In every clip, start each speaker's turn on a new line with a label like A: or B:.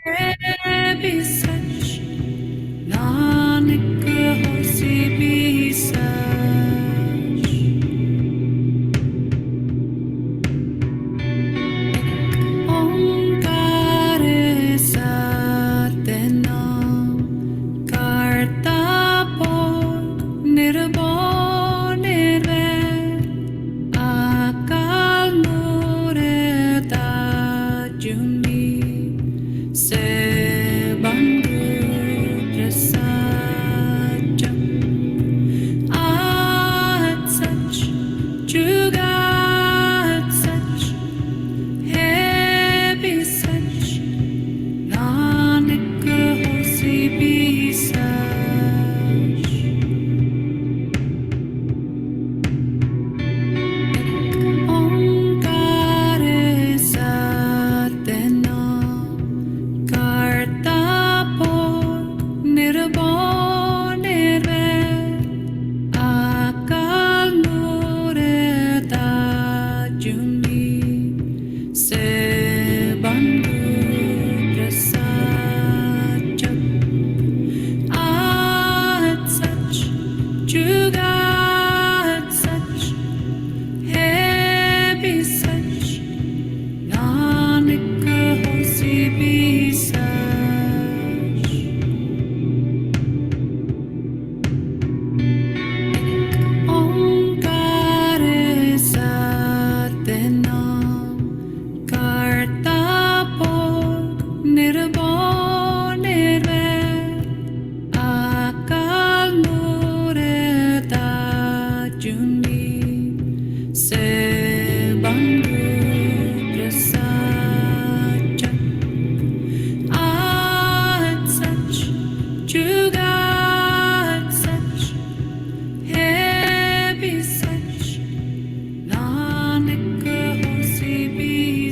A: है भी सच नानक होसी भी सच ओंकार सत्यनाम करता बोध निर्भय निर्वैर अकाल मूरत अजूनी सेवंगु प्रसाद आद सच जुगाद सच है भी सच नानक होसी भी सच ओंकार सत्यनाम करता बोध निर्भय निर्वैर अकाल मूरत अजूनी सेवंगु प्रसाद आद सच जुगाद सच है भी सच नानक होसी भी सच ओंकार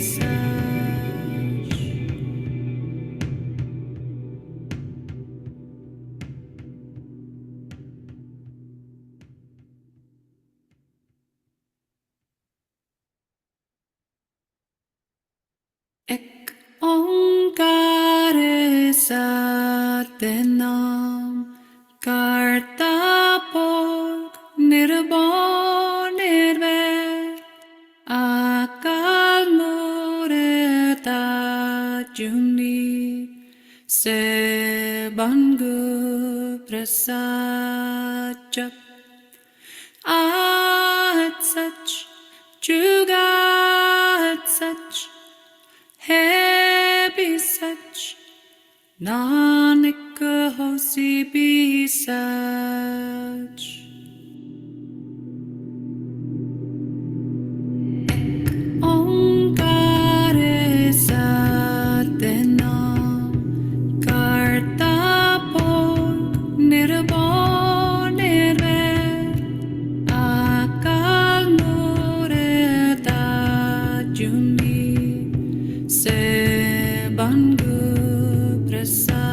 A: सत्यनाम करता बोध निर्भय निर्वैर अकाल मूरत अजूनी सेवंगु प्रसाद आद सच जुगाद सच है भी सच नानक होसी भी सच एक ओंकार सत्यनाम करता बोध निर्भय निर्वैर अकाल मूरत अजूनी सेवंगु प्रसाद आद सच जुगाद सच है भी सच नानक होसी भी सच ओंकार सत्यनाम करता बोध निर्भय निर्वैर अकाल मूरत अजूनी सेवंगु प्रसाद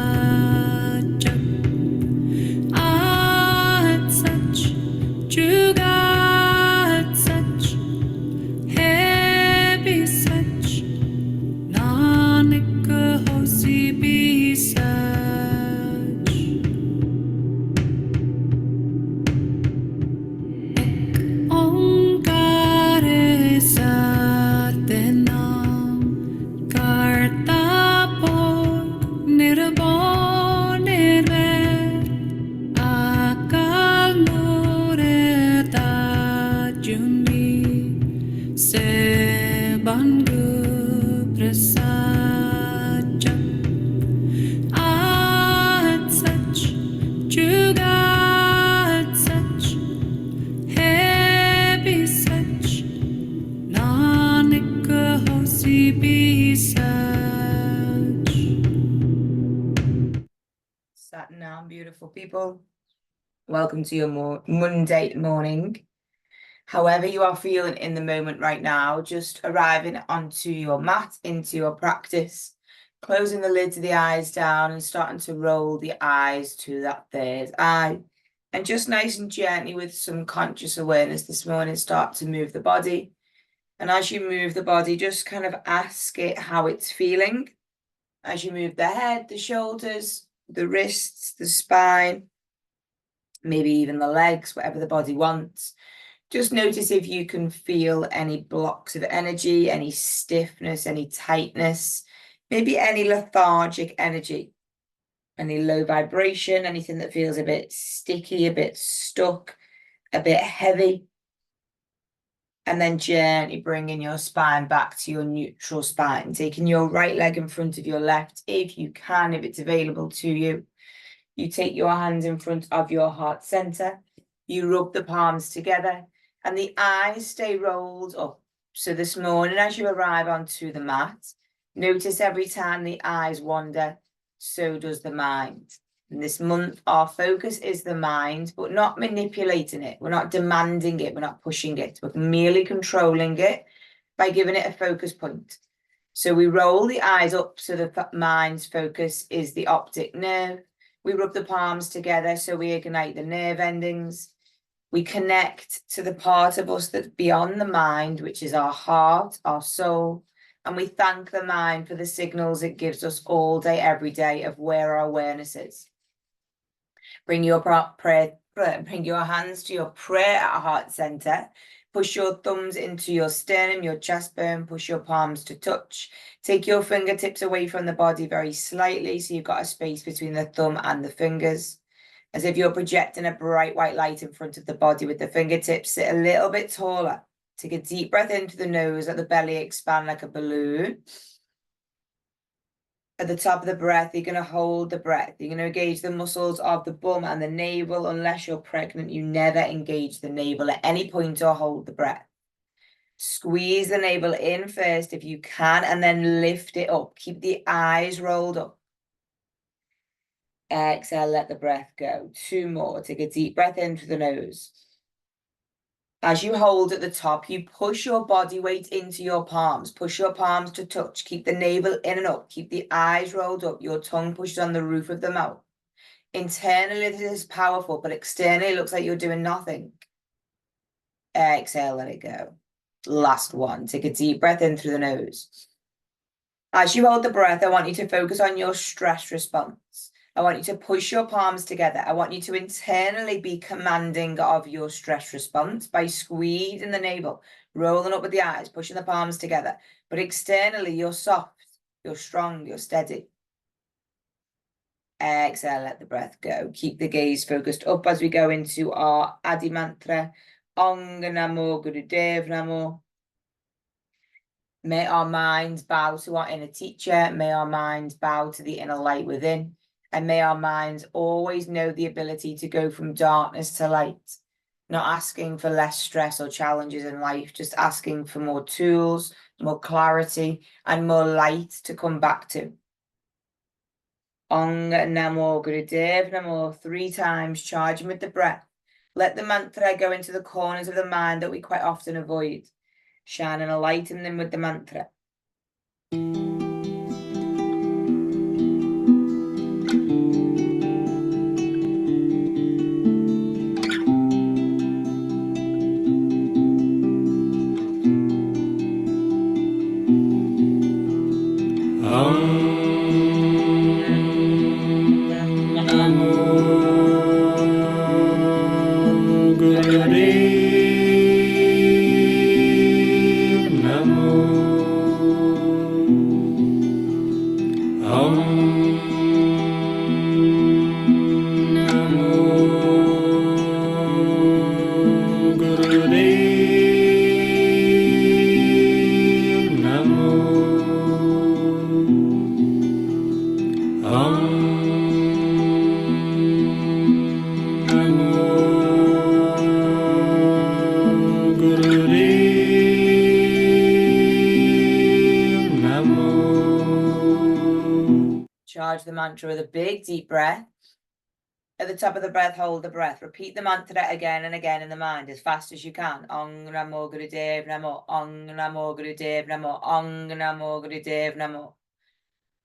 A: आद सच जुगाद सच है भी सच नानक होसी भी सच ओंकार सत्यनाम करता बोध निर्भय निर्वैर अकाल मूरत अजूनी सेवंगु प्रसाद आद सच जुगाद सच है भी सच नानक होसी भी सच
B: Satnam, beautiful people. Welcome to your Monday morning. However you are feeling in the moment right now, just arriving onto your mat, into your practice, closing the lids of the eyes down and starting to roll the eyes to that third eye. And just nice and gently with some conscious awareness this morning, start to move the body. And as you move the body, just kind of ask it how it's feeling. as you move the head, the shoulders, the wrists, the spine, maybe even the legs, whatever the body wants. Just notice if you can feel any blocks of energy, any stiffness, any tightness, maybe any lethargic energy, any low vibration, anything that feels a bit sticky, a bit stuck, a bit heavy. And then gently bringing your spine back to your neutral spine, taking your right leg in front of your left, if you can, if it's available to you. You take your hands in front of your heart center, you rub the palms together, and the eyes stay rolled up. So this morning, as you arrive onto the mat, notice every time the eyes wander, so does the mind. And this month, our focus is the mind, but not manipulating it. We're not demanding it. We're not pushing it. We're merely controlling it by giving it a focus point. So we roll the eyes up so the mind's focus is the optic nerve. We rub the palms together so we ignite the nerve endings. We connect to the part of us that's beyond the mind, which is our heart, our soul. And we thank the mind for the signals it gives us all day, every day of where our awareness is. Bring your hands to your prayer at heart center. Push your thumbs into your sternum, your chest bone. Push your palms to touch. Take your fingertips away from the body very slightly, so you've got a space between the thumb and the fingers. As if you're projecting a bright white light in front of the body with the fingertips. Sit a little bit taller. Take a deep breath into the nose, let the belly expand like a balloon. At the top of the breath, you're going to hold the breath. You're going to engage the muscles of the bum and the navel. Unless you're pregnant, you never engage the navel at any point or hold the breath. Squeeze the navel in first if you can, and then lift it up. Keep the eyes rolled up. Exhale, let the breath go. 2 more. Take a deep breath in through the nose. As you hold at the top, you push your body weight into your palms. Push your palms to touch. Keep the navel in and up. Keep the eyes rolled up. Your tongue pushed on the roof of the mouth. Internally, this is powerful, but externally, it looks like you're doing nothing. Exhale, let it go. Last one. Take a deep breath in through the nose. As you hold the breath, I want you to focus on your stress response. I want you to push your palms together. I want you to internally be commanding of your stress response by squeezing the navel, rolling up with the eyes, pushing the palms together. But externally, you're soft, you're strong, you're steady. Exhale, let the breath go. Keep the gaze focused up as we go into our Adi mantra. Ong Namo Gurudev Namo. May our minds bow to our inner teacher. May our minds bow to the inner light within. And may our minds always know the ability to go from darkness to light. Not asking for less stress or challenges in life, just asking for more tools, more clarity, and more light to come back to. Ong Namo Gurudev Namo 3 times, charging with the breath. Let the mantra go into the corners of the mind that we quite often avoid. Shining a light in them with the mantra. Charge the mantra with a big deep breath. At the top of the breath, hold the breath. Repeat the mantra again and again in the mind as fast as you can. Ong Namo Gurudev Namo. Ong Namo Gurudev Namo. Ong Namo Gurudev Namo.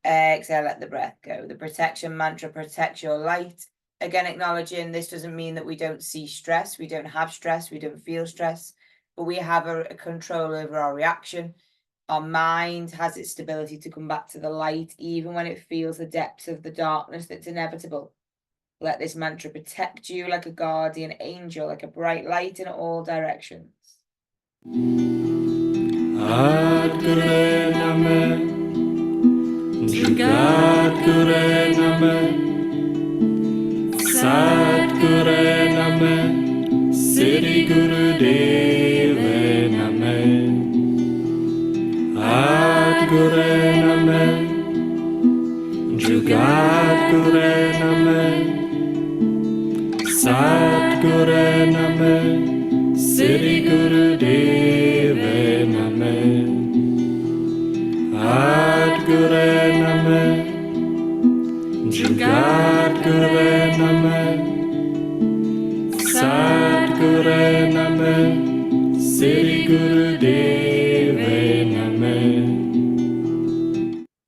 B: Exhale, let the breath go. The protection mantra protects your light. Again, acknowledging this doesn't mean that we don't see stress. We don't have stress. We don't feel stress. But we have a control over our reaction. Our mind has its stability to come back to the light, even when it feels the depths of the darkness that's inevitable. Let this mantra protect you like a guardian angel, like a bright light in all directions.
C: Ad Gure Name, Jugat Gure Name, Sat Gure Name, Siddhi Guru Deve Name. Ad Gure Name, Jugat Gure Name, Sat Gure Name, Siddhi Guru Deve Name. Ad Gure Name, Jugat Gure Name, Sat Gure Name, Siddhi Guru Deve Name.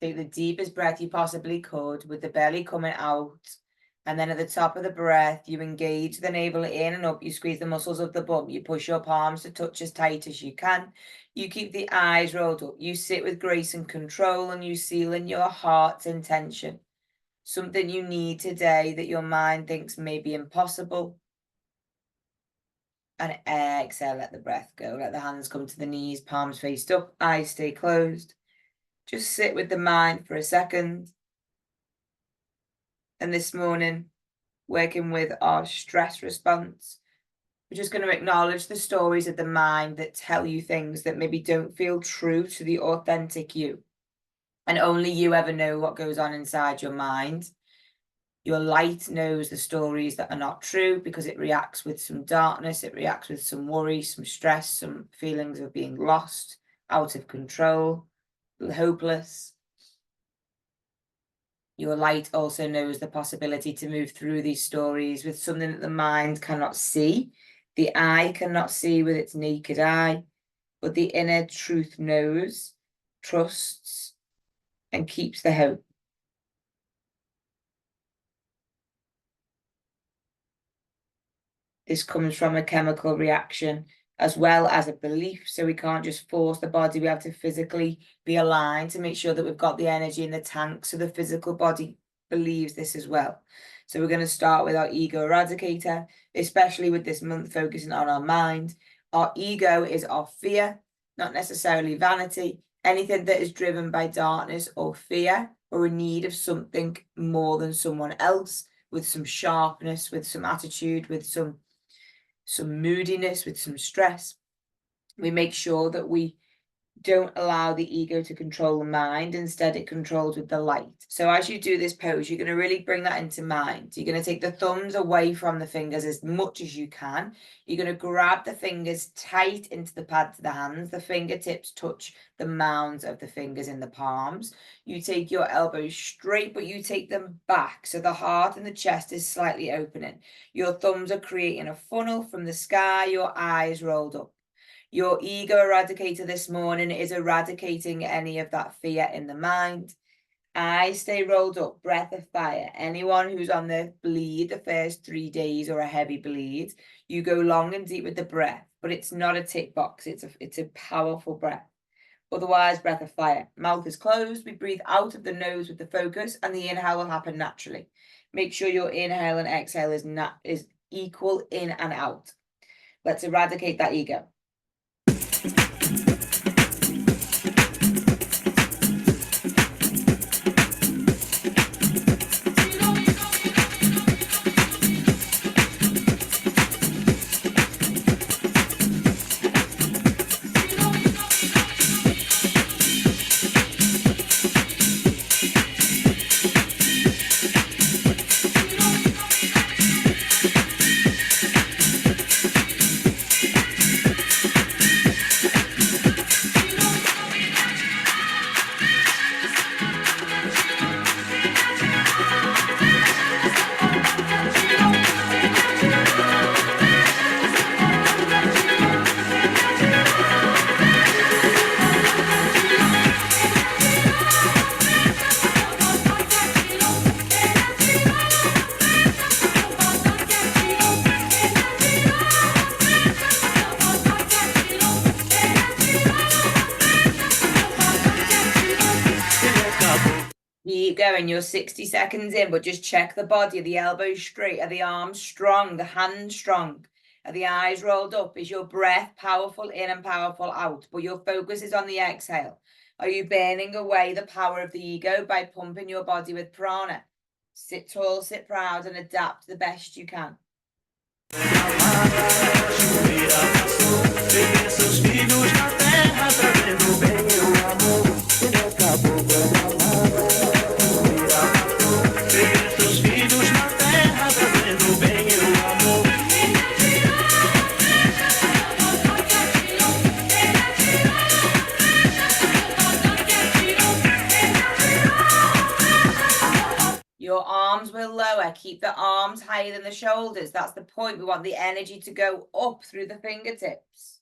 B: Take the deepest breath you possibly could, with the belly coming out. And then at the top of the breath, you engage the navel in and up. You squeeze the muscles of the bum. You push your palms to touch as tight as you can. You keep the eyes rolled up. You sit with grace and control, and you seal in your heart's intention. Something you need today that your mind thinks may be impossible. And exhale, let the breath go. Let the hands come to the knees, palms faced up, eyes stay closed. Just sit with the mind for a second. And this morning, working with our stress response, we're just going to acknowledge the stories of the mind that tell you things that maybe don't feel true to the authentic you. And only you ever know what goes on inside your mind. Your light knows the stories that are not true because it reacts with some darkness, it reacts with some worry, some stress, some feelings of being lost, out of control, hopeless. Your light also knows the possibility to move through these stories with something that the mind cannot see, the eye cannot see with its naked eye, but the inner truth knows, trusts, and keeps the hope. This comes from a chemical reaction as well as a belief. So we can't just force the body. We have to physically be aligned to make sure that we've got the energy in the tank. So the physical body believes this as well. So we're going to start with our ego eradicator, especially with this month focusing on our mind. Our ego is our fear, not necessarily vanity. Anything that is driven by darkness or fear or in need of something more than someone else, with some sharpness, with some attitude, with some moodiness, with some stress. We make sure that we don't allow the ego to control the mind. Instead, it controls with the light. So as you do this pose, you're going to really bring that into mind. You're going to take the thumbs away from the fingers as much as you can. You're going to grab the fingers tight into the pads of the hands. The fingertips touch the mounds of the fingers in the palms. You take your elbows straight, but you take them back. So the heart and the chest is slightly opening. Your thumbs are creating a funnel from the sky, your eyes rolled up. Your ego eradicator this morning is eradicating any of that fear in the mind. Eyes stay rolled up, breath of fire. Anyone who's on the bleed the first 3 days or a heavy bleed, you go long and deep with the breath, but it's not a tick box. It's a powerful breath. Otherwise, breath of fire. Mouth is closed. We breathe out of the nose with the focus, and the inhale will happen naturally. Make sure your inhale and exhale is equal in and out. Let's eradicate that ego. Keep going. You're 60 seconds in, but just check the body. Are the elbows straight? Are the arms strong? The hands strong? Are the eyes rolled up? Is your breath powerful in and powerful out? But your focus is on the exhale. Are you burning away the power of the ego by pumping your body with prana? Sit tall, sit proud, and adapt the best you can. Your arms will lower. Keep the arms higher than the shoulders. That's the point. We want the energy to go up through the fingertips.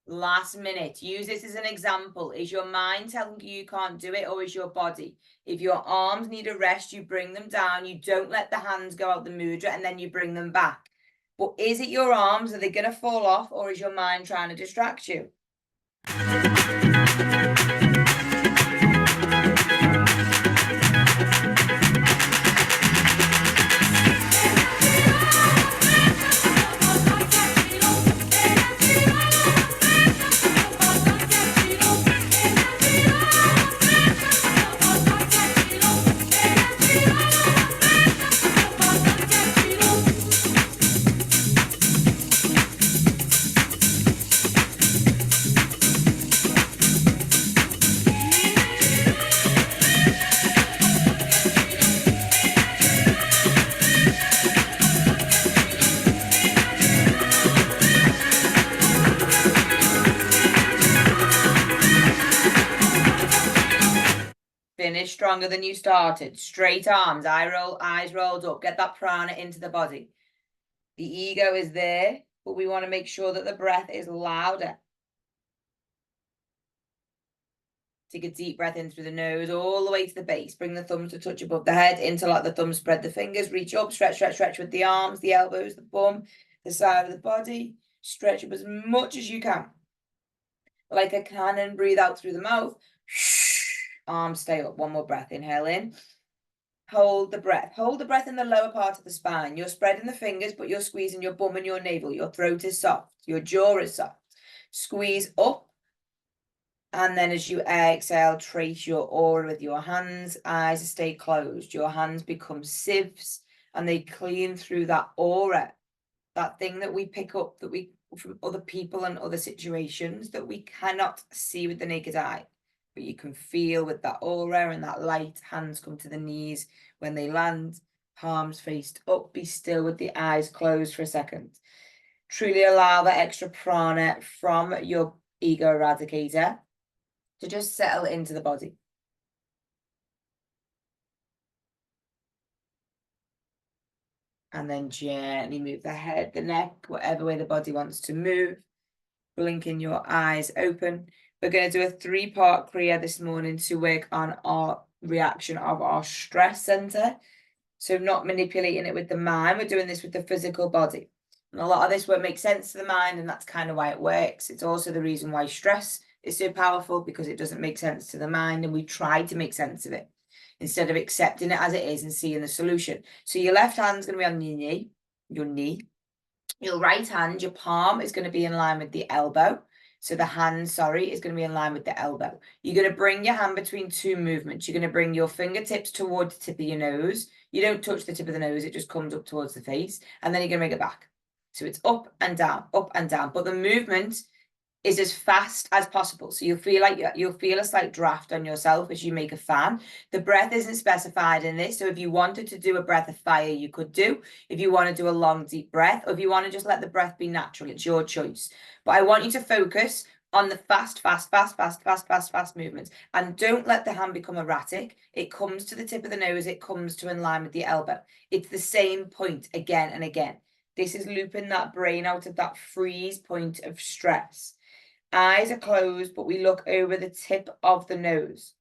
B: Last minute. Use this as an example. Is your mind telling you can't do it, or is your body? If your arms need a rest, you bring them down. You don't let the hands go out the mudra, and then you bring them back. But is it your arms? Are they going to fall off, or is your mind trying to distract you? Finish stronger than you started. Straight arms, eyes rolled up. Get that prana into the body. The ego is there, but we want to make sure that the breath is louder. Take a deep breath in through the nose, all the way to the base. Bring the thumbs to touch above the head. Interlock the thumbs, spread the fingers, reach up, stretch, stretch, stretch with the arms, the elbows, the bum, the side of the body. Stretch up as much as you can. Like a cannon, breathe out through the mouth. Arms stay up. One more breath. Inhale in. Hold the breath. Hold the breath in the lower part of the spine. You're spreading the fingers, but you're squeezing your bum and your navel. Your throat is soft. Your jaw is soft. Squeeze up. And then as you exhale, trace your aura with your hands. Eyes stay closed. Your hands become sieves and they clean through that aura. That thing that we pick up from other people and other situations that we cannot see with the naked eye. But you can feel with that aura and that light. Hands come to the knees when they land, palms faced up. Be still with the eyes closed for a second. Truly allow that extra prana from your ego eradicator to just settle into the body. And then gently move the head, the neck, whatever way the body wants to move. Blinking your eyes open. We're going to do a 3-part kriya this morning to work on our reaction of our stress center. So not manipulating it with the mind. We're doing this with the physical body. And a lot of this won't make sense to the mind, and that's kind of why it works. It's also the reason why stress is so powerful, because it doesn't make sense to the mind, and we try to make sense of it instead of accepting it as it is and seeing the solution. So your left hand's going to be on your knee. Your right hand, your palm is going to be in line with the elbow. So the hand, is going to be in line with the elbow. You're going to bring your hand between two movements. You're going to bring your fingertips towards the tip of your nose. You don't touch the tip of the nose. It just comes up towards the face. And then you're going to bring it back. So it's up and down, up and down. But the movement is as fast as possible. So you'll feel a slight draft on yourself as you make a fan. The breath isn't specified in this. So if you wanted to do a breath of fire, you could do. If you want to do a long, deep breath, or if you want to just let the breath be natural, it's your choice. But I want you to focus on the fast movements. And don't let the hand become erratic. It comes to the tip of the nose. It comes to in line with the elbow. It's the same point again and again. This is looping that brain out of that freeze point of stress. Eyes are closed, but we look over the tip of the nose.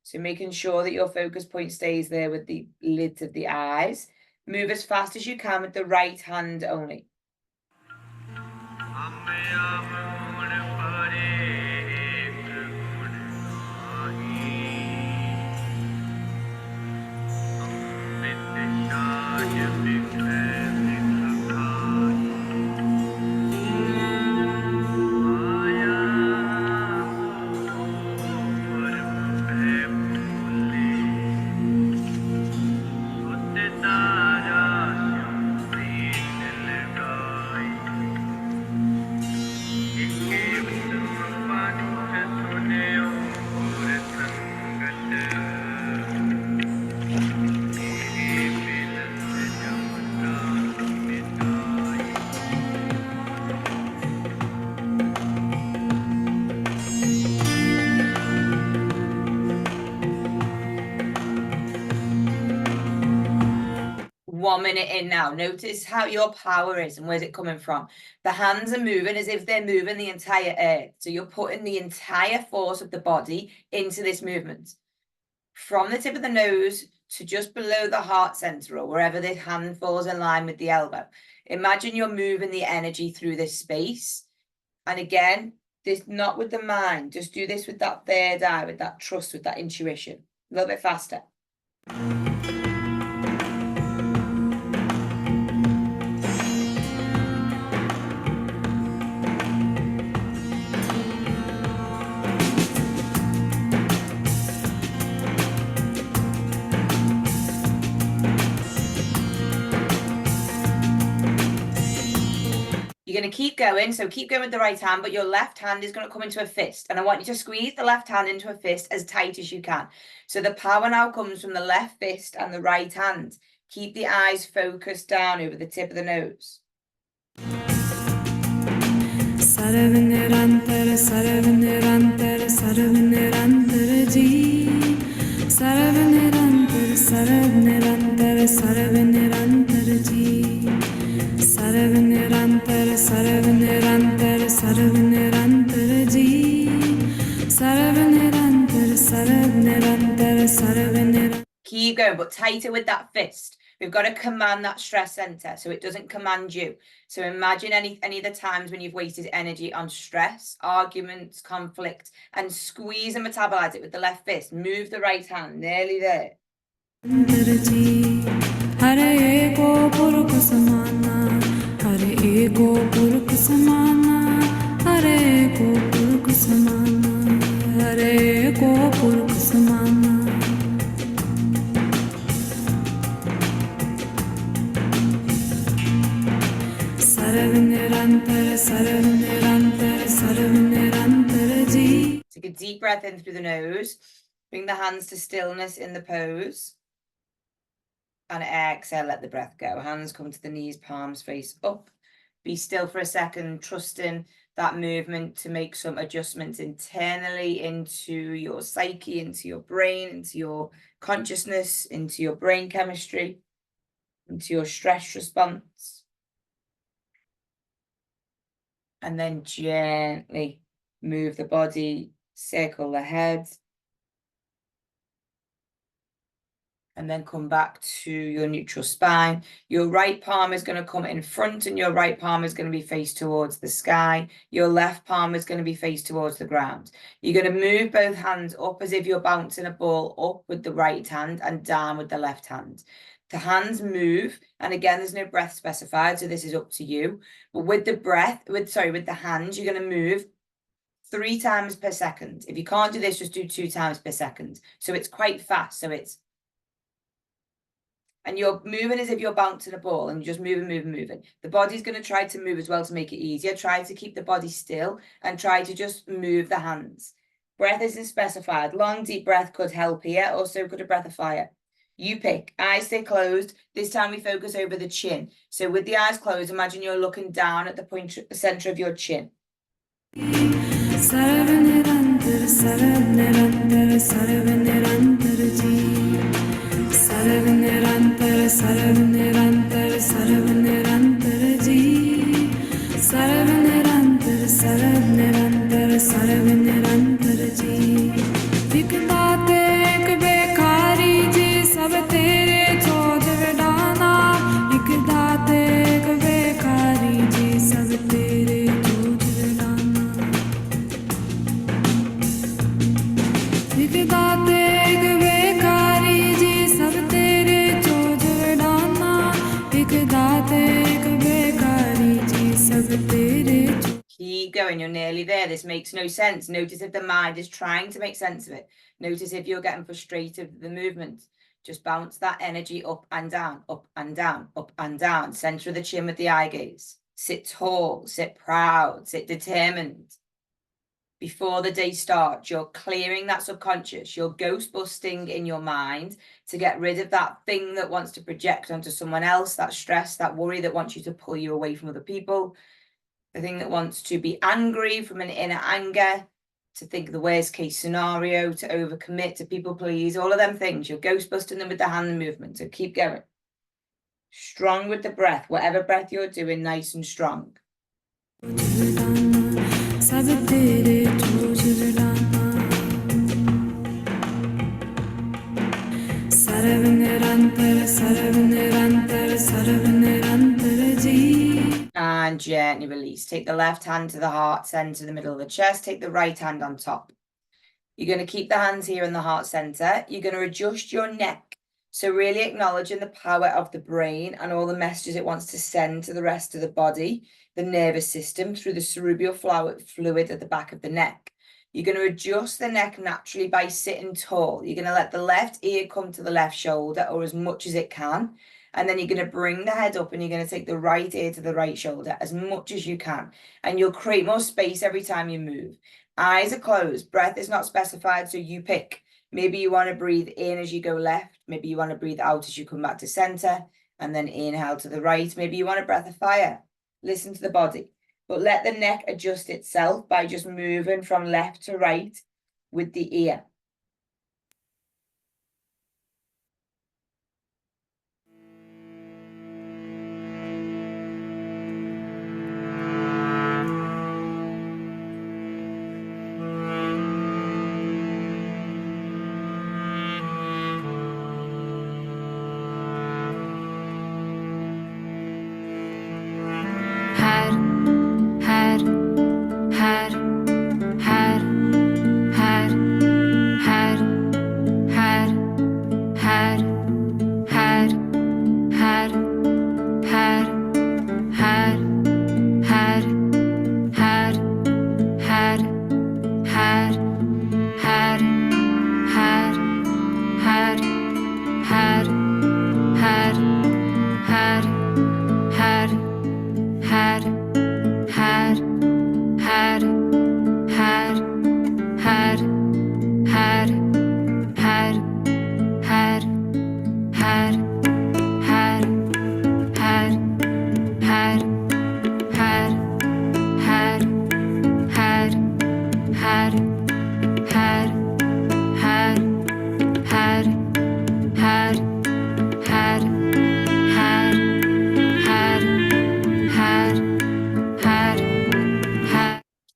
B: So making sure that your focus point stays there with the lids of the eyes. Move as fast as you can with the right hand only. One minute in now. Notice how your power is and where's it coming from. The hands are moving as if they're moving the entire earth. So you're putting the entire force of the body into this movement. From the tip of the nose to just below the heart center or wherever the hand falls in line with the elbow. Imagine you're moving the energy through this space. And again, this not with the mind. Just do this with that third eye, with that trust, with that intuition. A little bit faster. You're going to keep going, so keep going with the right hand, but your left hand is going to come into a fist. And I want you to squeeze the left hand into a fist as tight as you can. So the power now comes from the left fist and the right hand. Keep the eyes focused down over the tip of the nose.
A: Sarvanirantar, sarvanirantar, sarvanirantar ji. Sarvanirantar, sarvanirantar, sarvanirantar ji. Sarvanirantar, sarvanirantar, sarvanirantar ji. Sarvanirantar, sarvanirantar, sarvanirantar.
B: Keep going, but tighter with that fist. We've got to command that stress center so it doesn't command you. So imagine any of the times when you've wasted energy on stress, arguments, conflict, and squeeze and metabolize it with the left fist. Move the right hand, nearly there.
A: Hare eko purukh samana, Hare eko purukh samana, Hare eko purukh samana, Hare eko purukh samana. Sarvanirantar, sarvanirantar, sarvanirantar ji.
B: Take a deep breath in through the nose. Bring the hands to stillness in the pose. And exhale, let the breath go. Hands come to the knees, palms face up. Be still for a second, trusting that movement to make some adjustments internally into your psyche, into your brain, into your consciousness, into your brain chemistry, into your stress response. And then gently move the body, circle the head. And then come back to your neutral spine. Your right palm is going to come in front and your right palm is going to be faced towards the sky. Your left palm is going to be faced towards the ground. You're going to move both hands up as if you're bouncing a ball up with the right hand and down with the left hand. The hands move, and again, there's no breath specified, so this is up to you. But with the breath, with the hands, you're going to move 3 times per second. If you can't do this, just do 2 times per second. So it's quite fast. So it's, and you're moving as if you're bouncing a ball, and you're just moving. The body's going to try to move as well to make it easier. Try to keep the body still and try to just move the hands. Breath isn't specified. Long, deep breath could help here. Also, could a breath of fire. You pick. Eyes stay closed. This time we focus over the chin. So with the eyes closed, imagine you're looking down at the point, the center of your chin.
A: Sarvanirantar, sarvanirantar, sarvanirantar ji. Sarvanirantar, sarvanirantar, sarvanirantar ji. Sarvanirantar, sarvanirantar, sarvanirantar ji. Vikdate
B: keep going. You're nearly there. This makes no sense. Notice if the mind is trying to make sense of it. Notice if you're getting frustrated with the movement. Just bounce that energy up and down, up and down, up and down. Center of the chin with the eye gaze. Sit tall, sit proud, sit determined. Before the day starts, you're clearing that subconscious. You're ghost busting in your mind to get rid of that thing that wants to project onto someone else, that stress, that worry that wants you to pull you away from other people, the thing that wants to be angry from an inner anger, to think the worst case scenario, to overcommit, to people please, all of them things. You're ghost busting them with the hand movement. So keep going. Strong with the breath, whatever breath you're doing, nice and strong. And gently release. Take the left hand to the heart center, the middle of the chest. Take the right hand on top. You're going to keep the hands here in the heart center. You're going to adjust your neck. So really acknowledging the power of the brain and all the messages it wants to send to the rest of the body, the nervous system, through the cerebral fluid at the back of the neck. You're going to adjust the neck naturally by sitting tall. You're going to let the left ear come to the left shoulder, or as much as it can. And then you're going to bring the head up and you're going to take the right ear to the right shoulder as much as you can. And you'll create more space every time you move. Eyes are closed. Breath is not specified, so you pick. Maybe you want to breathe in as you go left. Maybe you want to breathe out as you come back to center. And then inhale to the right. Maybe you want a breath of fire. Listen to the body. But let the neck adjust itself by just moving from left to right with the ear.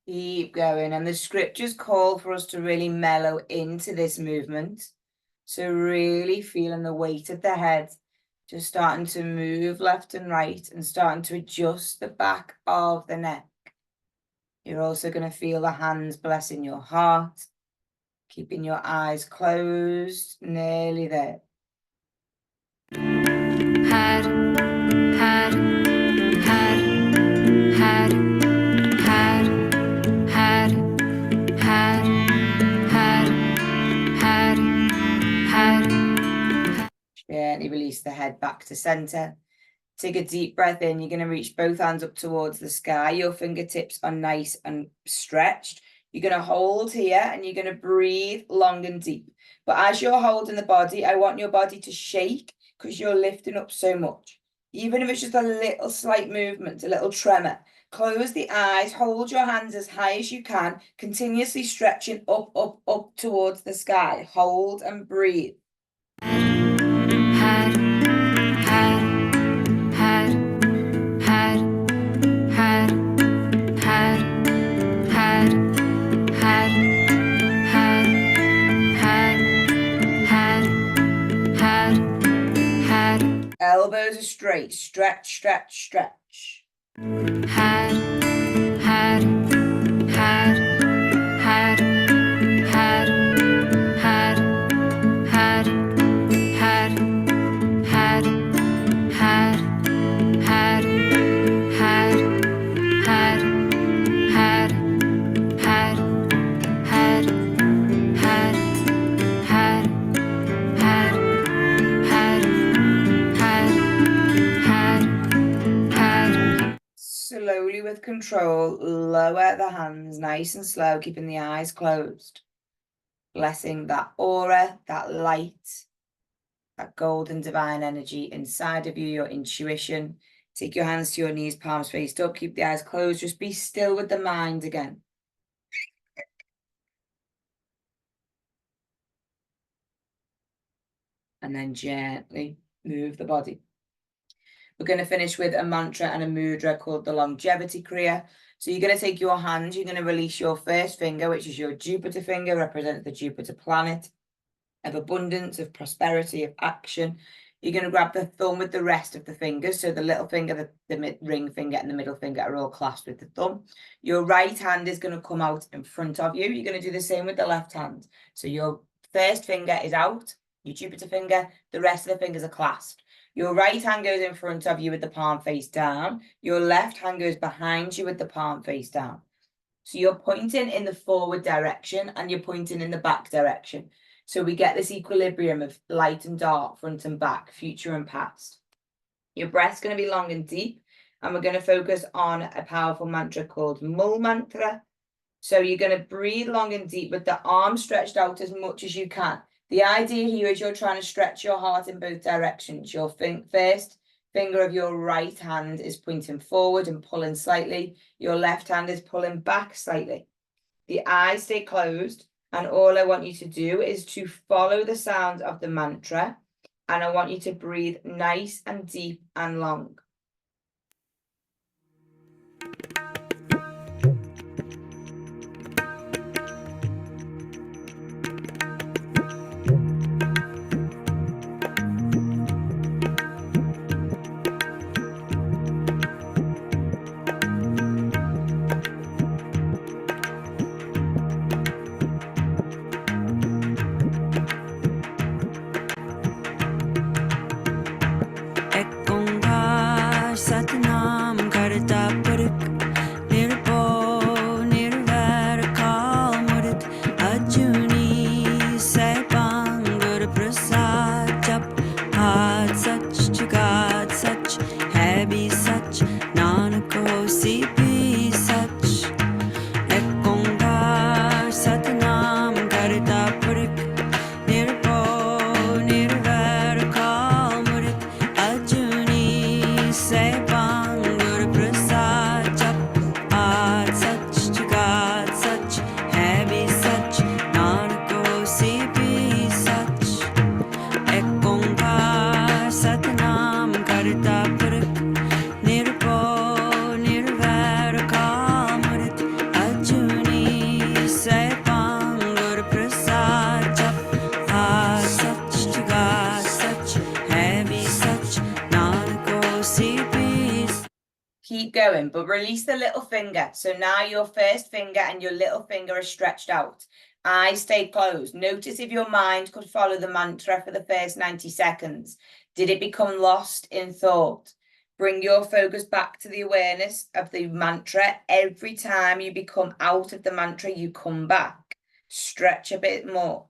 B: Keep going. And the scriptures call for us to really mellow into this movement. So really feeling the weight of the head, just starting to move left and right and starting to adjust the back of the neck. You're also going to feel the hands blessing your heart, keeping your eyes closed, nearly there. Gently release the head back to center. Take a deep breath in. You're going to reach both hands up towards the sky. Your fingertips are nice and stretched. You're going to hold here and you're going to breathe long and deep. But as you're holding the body, I want your body to shake because you're lifting up so much. Even if it's just a little slight movement, a little tremor. Close the eyes, hold your hands as high as you can, continuously stretching up, up, up towards the sky. Hold and breathe. Elbows are straight. Stretch, stretch, stretch. with control, lower the hands nice and slow, keeping the eyes closed. Blessing that aura, that light, that golden divine energy inside of you, your intuition. Take your hands to your knees, palms faced up, keep the eyes closed. Just be still with the mind again. And then gently move the body. We're going to finish with a mantra and a mudra called the longevity kriya. So you're going to take your hand, you're going to release your first finger, which is your Jupiter finger, represents the Jupiter planet of abundance, of prosperity, of action. You're going to grab the thumb with the rest of the fingers. So the little finger, the ring finger and the middle finger are all clasped with the thumb. Your right hand is going to come out in front of you. You're going to do the same with the left hand. So your first finger is out, your Jupiter finger, the rest of the fingers are clasped. Your right hand goes in front of you with the palm face down. Your left hand goes behind you with the palm face down. So you're pointing in the forward direction and you're pointing in the back direction. So we get this equilibrium of light and dark, front and back, future and past. Your breath's going to be long and deep. And we're going to focus on a powerful mantra called Mul Mantra. So you're going to breathe long and deep with the arms stretched out as much as you can. The idea here is you're trying to stretch your heart in both directions. Your first finger of your right hand is pointing forward and pulling slightly. Your left hand is pulling back slightly. The eyes stay closed. And all I want you to do is to follow the sound of the mantra. And I want you to breathe nice and deep and long. Keep going, but release the little finger. So now your first finger and your little finger are stretched out. Eyes stay closed. Notice if your mind could follow the mantra for the first 90 seconds. Did it become lost in thought? Bring your focus back to the awareness of the mantra. Every time you become out of the mantra, you come back. Stretch a bit more.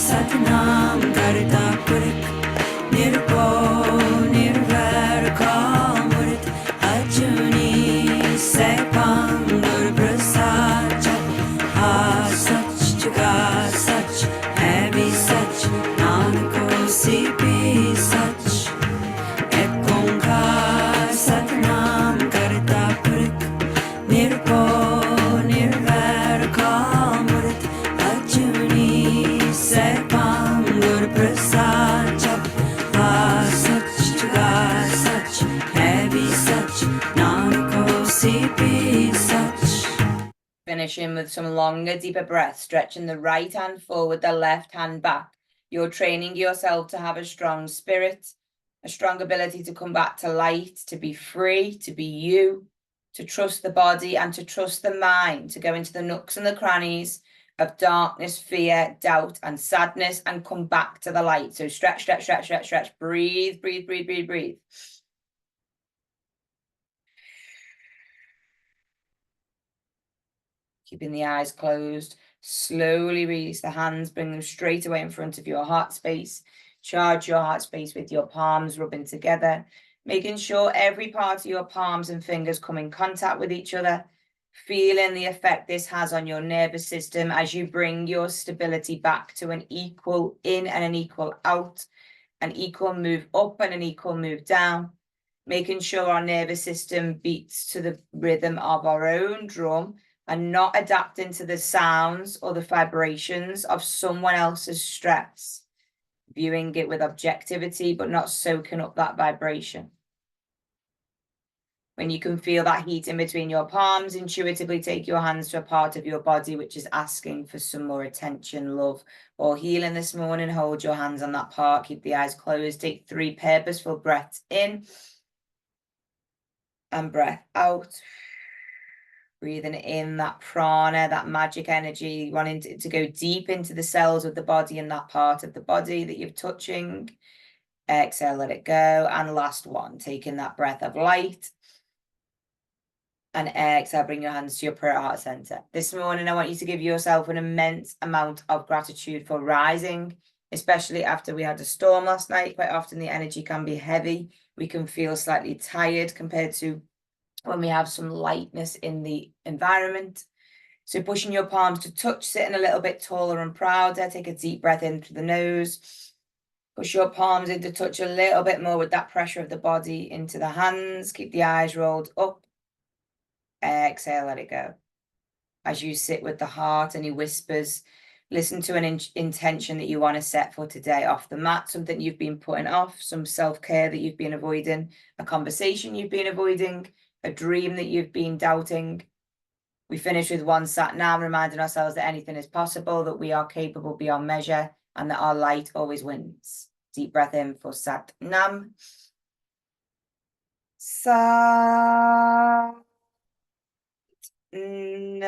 A: Sat Nam
B: finish in with some longer, deeper breaths, stretching the right hand forward, the left hand back. You're training yourself to have a strong spirit, a strong ability to come back to light, to be free, to be you, to trust the body and to trust the mind, to go into the nooks and the crannies of darkness, fear, doubt, and sadness, and come back to the light. So stretch, stretch, stretch, stretch, stretch. Breathe, breathe, breathe, breathe, breathe. Keeping the eyes closed. Slowly release the hands, bring them straight away in front of your heart space. Charge your heart space with your palms rubbing together, making sure every part of your palms and fingers come in contact with each other, feeling the effect this has on your nervous system as you bring your stability back to an equal in and an equal out, an equal move up and an equal move down, making sure our nervous system beats to the rhythm of our own drum and not adapting to the sounds or the vibrations of someone else's stress, viewing it with objectivity, but not soaking up that vibration. When you can feel that heat in between your palms, intuitively take your hands to a part of your body which is asking for some more attention, love, or healing this morning. Hold your hands on that part, keep the eyes closed, take 3 purposeful breaths in and breath out. Breathing in that prana, that magic energy, wanting to go deep into the cells of the body and that part of the body that you're touching. Exhale, let it go. And last one, taking that breath of light. And exhale, bring your hands to your prayer heart center. This morning, I want you to give yourself an immense amount of gratitude for rising, especially after we had a storm last night. Quite often the energy can be heavy. We can feel slightly tired compared to when we have some lightness in the environment. So pushing your palms to touch, sitting a little bit taller and prouder. Take a deep breath in through the nose. Push your palms in to touch a little bit more with that pressure of the body into the hands. Keep the eyes rolled up. Exhale, let it go. As you sit with the heart, any whispers, listen to an intention that you want to set for today off the mat, something you've been putting off, some self-care that you've been avoiding, a conversation you've been avoiding, a dream that you've been doubting. We finish with 1 sat nam, reminding ourselves that anything is possible, that we are capable beyond measure, and that our light always wins. Deep breath in for sat nam. Sat nam.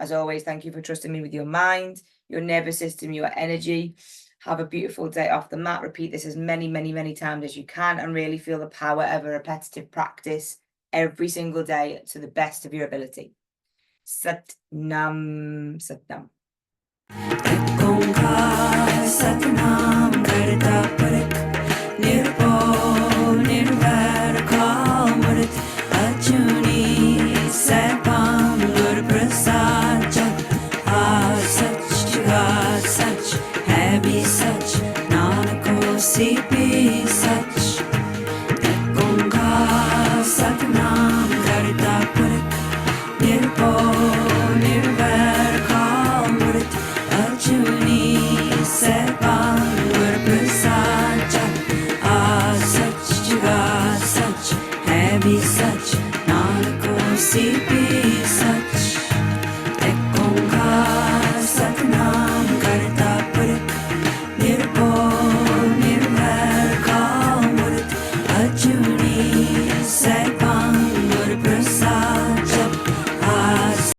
B: As always, thank you for trusting me with your mind, your nervous system, your energy. Have a beautiful day off the mat. Repeat this as many, many, many times as you can and really feel the power of a repetitive practice every single day to the best of your ability. Sat nam, sat nam.
A: Sat nam,